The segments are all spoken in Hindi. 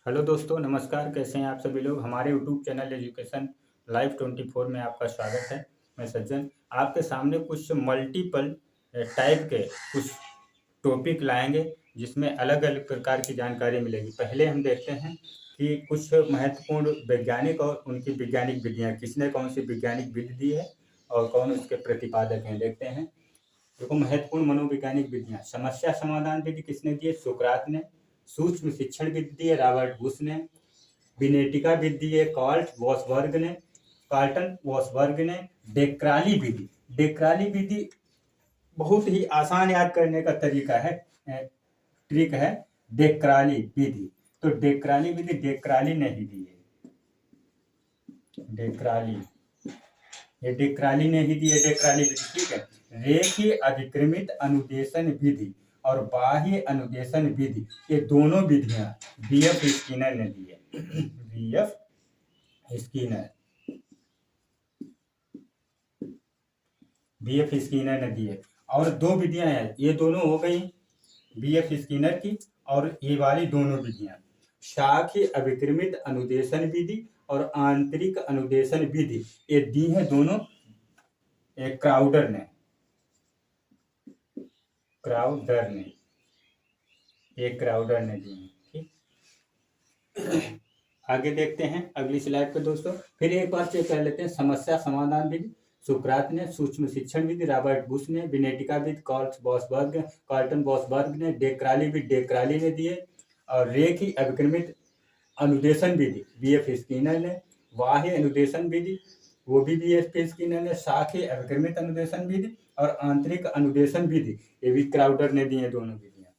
हेलो दोस्तों, नमस्कार। कैसे हैं आप सभी लोग। हमारे यूट्यूब चैनल एजुकेशन लाइव 24 में आपका स्वागत है। मैं सज्जन आपके सामने कुछ मल्टीपल टाइप के कुछ टॉपिक लाएंगे जिसमें अलग अलग प्रकार की जानकारी मिलेगी। पहले हम देखते हैं कि कुछ महत्वपूर्ण वैज्ञानिक और उनकी वैज्ञानिक विधियाँ, किसने कौन सी वैज्ञानिक विधि दी है और कौन उसके प्रतिपादक हैं। देखते हैं। देखो, महत्वपूर्ण मनोवैज्ञानिक विधियां। समस्या समाधान विधि किसने दी है? सोक्रात ने। सूक्ष्म शिक्षण विधि दी है रॉबर्ट बुश ने। विनेटिका विधि दी है कार्टन वॉसबर्ग ने। डेक्राली विधि, डेक्राली विधि बहुत ही आसान याद करने का तरीका है, ट्रिक है। डेक्राली विधि, तो डेक्राली विधि डेक्राली ने ही दी है। डेक्राली, ये डेक्राली ने ही दी है डेक्राली विधि। ठीक है। रेखीय अधिक्रमित अनुदेशन विधि और बाह्य अनुदेशन विधि, ये दोनों विधियां बीएफ स्किनर ने दी है। बीएफ स्किनर, बीएफ स्किनर ने दी है। और दो विधियां हैं, ये दोनों हो गई बीएफ स्किनर की, और ये वाली दोनों विधियां शाखीय अभिक्रमित अनुदेशन विधि और आंतरिक अनुदेशन विधि, ये दी है दोनों क्राउडर ने। क्राउडर ने, एक क्राउडर ने दी है। ठीक, आगे देखते हैं अगली स्लाइड पे दोस्तों। फिर एक बार चेक कर लेते हैं। समस्या समाधान विधि सोक्रात ने। सूक्ष्म शिक्षण विधि रॉबर्ट बुश ने। विनेटिका विधि कार्टन बॉसबर्ग ने। डेक्राली विधि डेक्राली ने दी है। और रेखीय अभिक्रमित अनुदेशन विधि बीएफ स्किनर ने। बाह्य अनुदेशन विधि वो भी बीएफ स्किनर ने। शाखीय अभिक्रमित अनुदेशन विधि और आंतरिक अनुदेशन विधि ये भी क्राउडर ने दी है दोनों विधियां।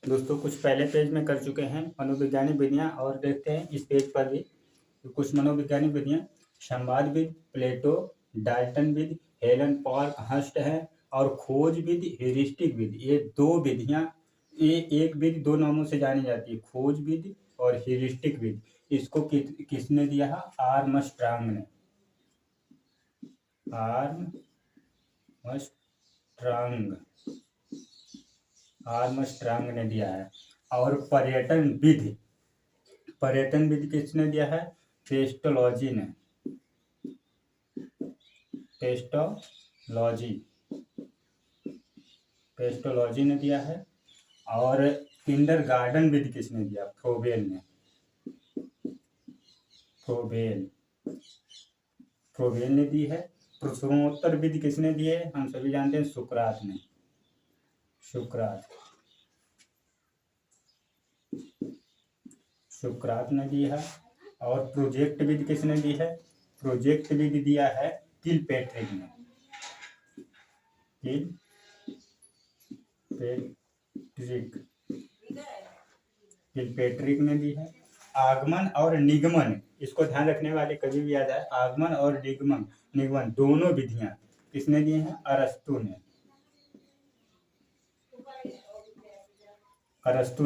दोस्तों कुछ पहले पेज में कर चुके हैं मनोवैज्ञानिक विधियां, और देखते हैं इस पेज पर भी कुछ मनोवैज्ञानिक विधियां। संवाद विधि प्लेटो डाल्टन विधि हेलन पॉल हस्ट है। और खोज विधि हेरिस्टिक विधि, ये दो विधियां, ये एक विधि दो नामों से जानी जाती है, खोज विधि और हेरिस्टिक विधि। इसको किसने दिया है? आर्मस्ट्रांग ने। आर्मस्ट्रांग ने दिया है। और पर्यटन विधि, पर्यटन विधि किसने दिया है? पेस्टोलॉजी ने। पेस्टोलॉजी ने दिया है। और किंडरगार्टन विधि किसने दिया? फ्रोबेल ने। फ्रोबेल ने दी है। प्रश्नोत्तर विधि किसने दी है? हम सभी जानते हैं सुकरात ने। सुकरात ने दी है। और प्रोजेक्ट विधि किसने दी है? प्रोजेक्ट विधि दिया है किलपैट्रिक ने। किलपैट्रिक ने दी है। आगमन और निगमन, इसको ध्यान रखने वाले कभी भी याद आए, आगमन और निगमन दोनों विधियां किसने दी हैं? अरस्तु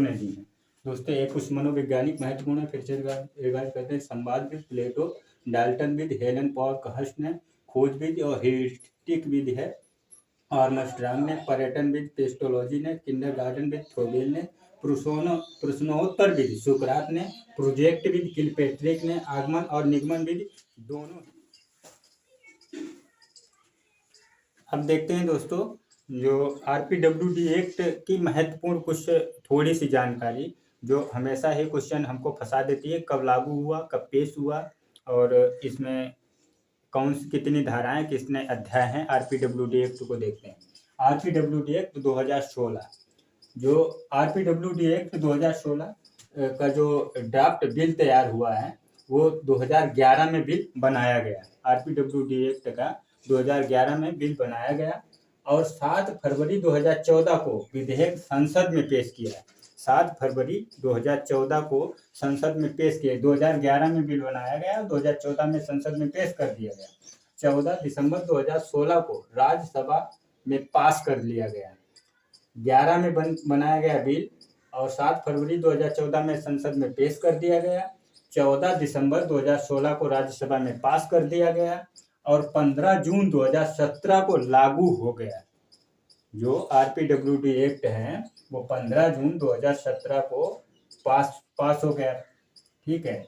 ने दी है। दोस्तों एक कुछ मनोवैज्ञानिक महत्वपूर्ण है, फिर से रिवाइज करते हैं। संवाद विधि प्लेटो डाल्टन विधि हेलन पॉल हस्ट ने। खोज विधि और हेरिस्टिक विधि है आर्मस्ट्रांग ने। पर्यटन विधि पेस्टोलॉजी ने। किंडरगार्टन विधि फ्रोबेल ने। प्रश्नोत्तर विधि सुकरात ने। प्रोजेक्ट विधि किलपैट्रिक ने। आगमन और निगमन विधि दोनों। अब देखते हैं दोस्तों जो आरपीडब्ल्यूडी एक्ट की महत्वपूर्ण कुछ थोड़ी सी जानकारी, जो हमेशा ही क्वेश्चन हमको फंसा देती है। कब लागू हुआ, कब पेश हुआ, और इसमें कौन सी कितनी धाराएं, कितने अध्याय हैं। आरपीडब्ल्यूडी एक्ट को देखते हैं। आरपीडब्ल्यूडी एक्ट 2016, जो आरपीडब्ल्यूडी एक्ट 2016 का जो ड्राफ्ट बिल तैयार हुआ है वो 2011 में बिल बनाया गया। आरपीडब्ल्यूडी एक्ट का 2011 में बिल बनाया गया और 7 फरवरी 2014 को विधेयक संसद में पेश किया। 7 फरवरी 2014 को संसद में पेश किया। 2011 में बिल बनाया गया, 2014 में संसद में पेश कर दिया गया। 14 दिसंबर 2016 को राज्यसभा में पास कर लिया गया। 11 में बनाया गया बिल और 7 फरवरी 2014 में संसद में पेश कर दिया गया। 14 दिसंबर 2016 को राज्यसभा में पास कर दिया गया और 15 जून 2017 को लागू हो गया। जो आरपीडब्ल्यूडी एक्ट है वो 15 जून 2017 को पास हो गया, ठीक है।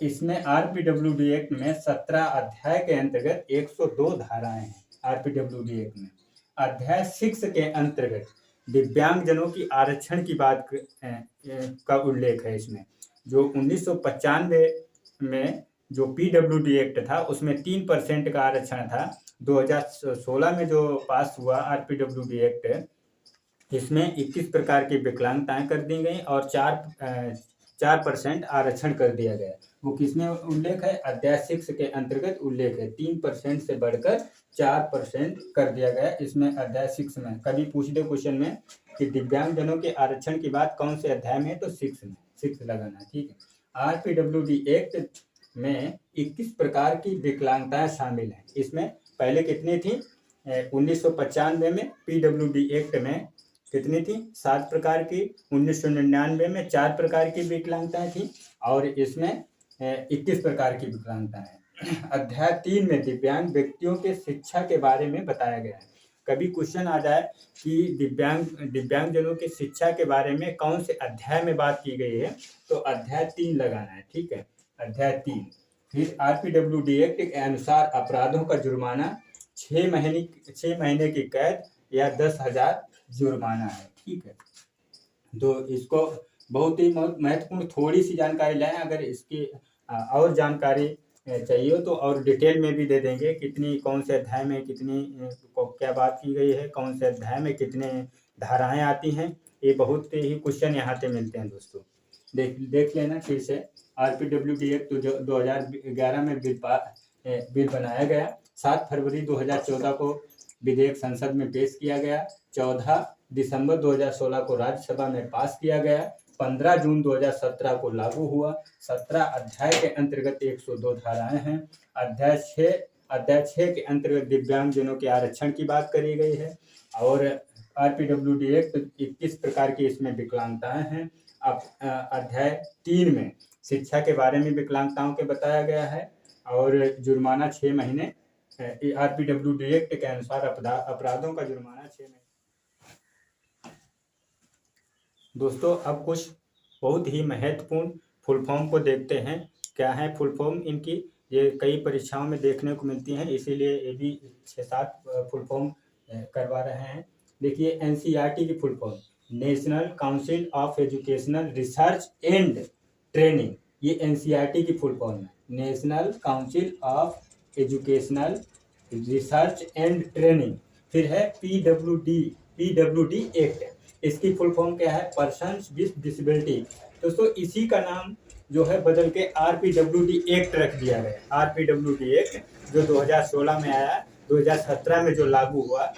इसमें आरपीडब्ल्यूडी एक्ट में 17 अध्याय के अंतर्गत 102 धाराएं हैं। आरपीडब्ल्यूडी एक्ट में अध्याय 6 के अंतर्गत दिव्यांगजनों की आरक्षण की बात का उल्लेख है। इसमें जो 1995 में जो पीडब्ल्यूडी एक्ट था उसमें 3% का आरक्षण था। 2016 में जो पास हुआ आरपीडब्ल्यूडी एक्ट, इसमें 21 प्रकार की विकलांगताएं कर दी गई और 4% आरक्षण कर दिया गया। वो किसमें उल्लेख है? अध्याय 6 के अंतर्गत उल्लेख है। 3% से बढ़कर 4% कर दिया गया इसमें अध्याय 6 में। कभी पूछ दे क्वेश्चन में कि दिव्यांगजनों के आरक्षण की बात कौन से अध्याय में है, तो 6 में, 6 लगाना है, ठीक है। आरपीडब्ल्यूडी एक्ट में 21 प्रकार की विकलांगताएं शामिल हैं। इसमें पहले कितनी थी? 1995 में पीडब्ल्यूडी एक्ट में कितनी थी? 7 प्रकार की। 1999 में 4 प्रकार की विकलांगताएं थी और इसमें 21 प्रकार की विकलांगताएं। अध्याय 3 में दिव्यांग व्यक्तियों के शिक्षा के बारे में बताया गया है। कभी क्वेश्चन आ जाए कि दिव्यांगजनों की शिक्षा के बारे में कौन से अध्याय में बात की गई है, तो अध्याय 3 लगाना है, ठीक है, अध्याय 3। फिर आरपीडब्ल्यूडी एक्ट के अनुसार अपराधों का जुर्माना 6 महीने की कैद या 10,000 जुर्माना है, ठीक है। तो इसको बहुत ही महत्वपूर्ण थोड़ी सी जानकारी लाएं। अगर इसकी और जानकारी चाहिए तो और डिटेल में भी दे देंगे, कितनी कौन से अध्याय में कितनी क्या बात की गई है, कौन से अध्याय में कितने धाराएं आती हैं। ये बहुत ही क्वेश्चन यहाँ पे मिलते हैं दोस्तों। देख लेना फिर से। आरपीडब्ल्यूडी एक्ट 2011 में बिल बनाया गया। 7 फरवरी 2014 को विधेयक संसद में पेश किया गया। 14 दिसंबर 2016 को राज्यसभा में पास किया गया। 15 जून 2017 को लागू हुआ। 17 अध्याय के अंतर्गत 102 धाराएं हैं। अध्याय 6 के अंतर्गत दिव्यांगजनों के आरक्षण की बात करी गई है और आरपीडब्ल्यूडी एक्ट 21 प्रकार की इसमें विकलांगताएं हैं। अब अध्याय 3 में शिक्षा के बारे में विकलांगताओं के बताया गया है और जुर्माना 6 महीने। आरपीडब्ल्यूडी एक्ट के अनुसार अपराधों का जुर्माना 6 महीने। दोस्तों अब कुछ बहुत ही महत्वपूर्ण फुल फॉर्म को देखते हैं। क्या है फुल फॉर्म इनकी? ये कई परीक्षाओं में देखने को मिलती हैं, इसीलिए ये भी 6-7 फुल फॉर्म करवा रहे हैं। देखिए, एनसीईआरटी की full form national council of educational research and training, ये एनसीईआरटी की फुल फॉर्म है। National council of educational research and training. फिर है पीडब्ल्यूडी एक्ट, इसकी फुल फॉर्म क्या है? Persons with disability. दोस्तों इसी का नाम जो है बदल के आरपीडब्ल्यूडी एक्ट रख दिया गया। आरपीडब्ल्यूडी एक्ट जो 2016 में आया, 2017 में जो लागू हुआ,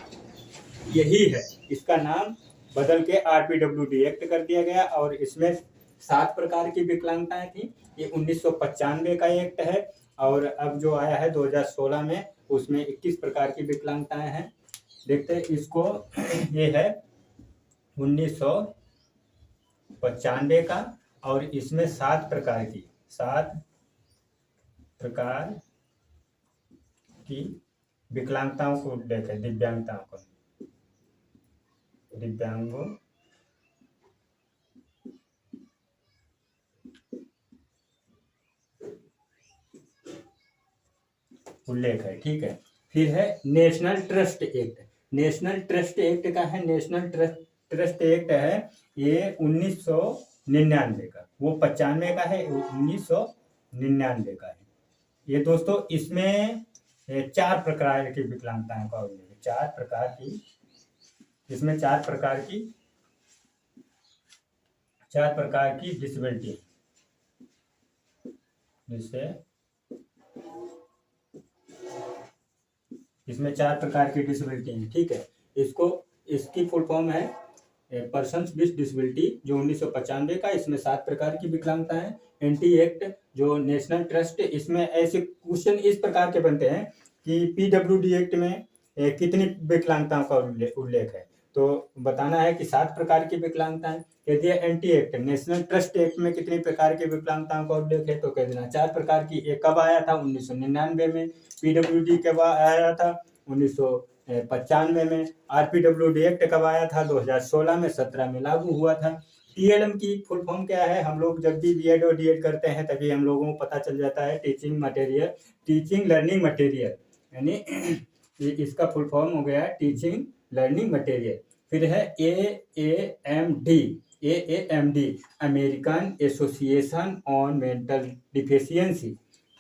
यही है। इसका नाम बदल के आरपीडब्ल्यूडी एक्ट कर दिया गया और इसमें 7 प्रकार की विकलांगताएं थी। ये 1995 का एक्ट है और अब जो आया है 2016 में, उसमें 21 प्रकार की विकलांगताएं हैं। देखते हैं इसको। ये है 1995 का और इसमें 7 प्रकार की विकलांगताओं को उल्लेख है। दिव्यांगों उल्लेख है, ठीक है। फिर है national trust act. National trust act का है, नेशनल ट्रस्ट एक्ट है ये 1999 का, वो 95 का है, 1999 का है ये दोस्तों। इसमें 4 प्रकार की विकलांगताएं का उल्लेख है। 4 प्रकार की, इसमें 4 प्रकार की डिसेबिलिटी, जिससे इसमें 4 प्रकार की डिसेबिलिटी है, ठीक है। इसकी फुल फॉर्म है पर्सन्स विद डिसेबिलिटी, जो 1995 का। इसमें 7 प्रकार की विकलांगता है। एंटी एक्ट जो नेशनल ट्रस्ट, इसमें ऐसे क्वेश्चन इस प्रकार के बनते हैं कि पीडब्ल्यूडी एक्ट में कितनी विकलांगताओं का उल्लेख है, तो बताना है कि 7 प्रकार की विकलांगताएं। कह दिया anti act national trust act में कितनी प्रकार की विकलांगताओं का उल्लेख है, तो कह देना 4 प्रकार की। ये कब आया था? 1999 में। पीडब्ल्यूडी कब आया था? 1995 में। आरपीडब्ल्यूडी एक्ट कब आया था? 2016 में, 17 में लागू हुआ था। टीएलएम की फुल फॉर्म क्या है? हम लोग जब भी बीएड और डीएड करते हैं तभी हम लोगों को पता चल जाता है। टीचिंग लर्निंग मटेरियल, यानी इसका फुल फॉर्म हो गया टीचिंग लर्निंग मटेरियल। फिर है AAMD, American association on mental deficiency.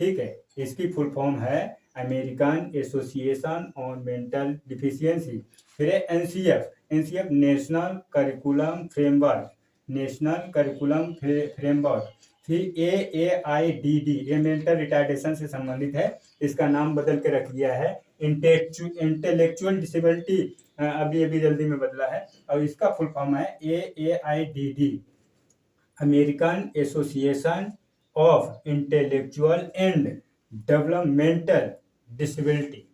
ठीक है, इसकी फुल फॉर्म है American association on mental deficiency. फिर है एनसीएफ, नेशनल करिकुलम फ्रेमवर्क। फिर AAIDD, ये मेंटल रिटार्डेशन से संबंधित है, इसका नाम बदल के रख दिया है इंटेलेक्चुअल डिसेबिलिटी, अभी अभी जल्दी में बदला है, और इसका फुल फॉर्म है AAIDD, American association of intellectual and developmental disability.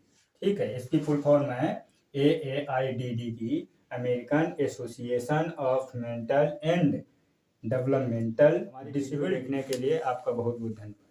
ठीक है, इसकी फुल फॉर्म है AAIDD की, American association of mental and developmental disability. देखने के लिए आपका बहुत बहुत धन्यवाद।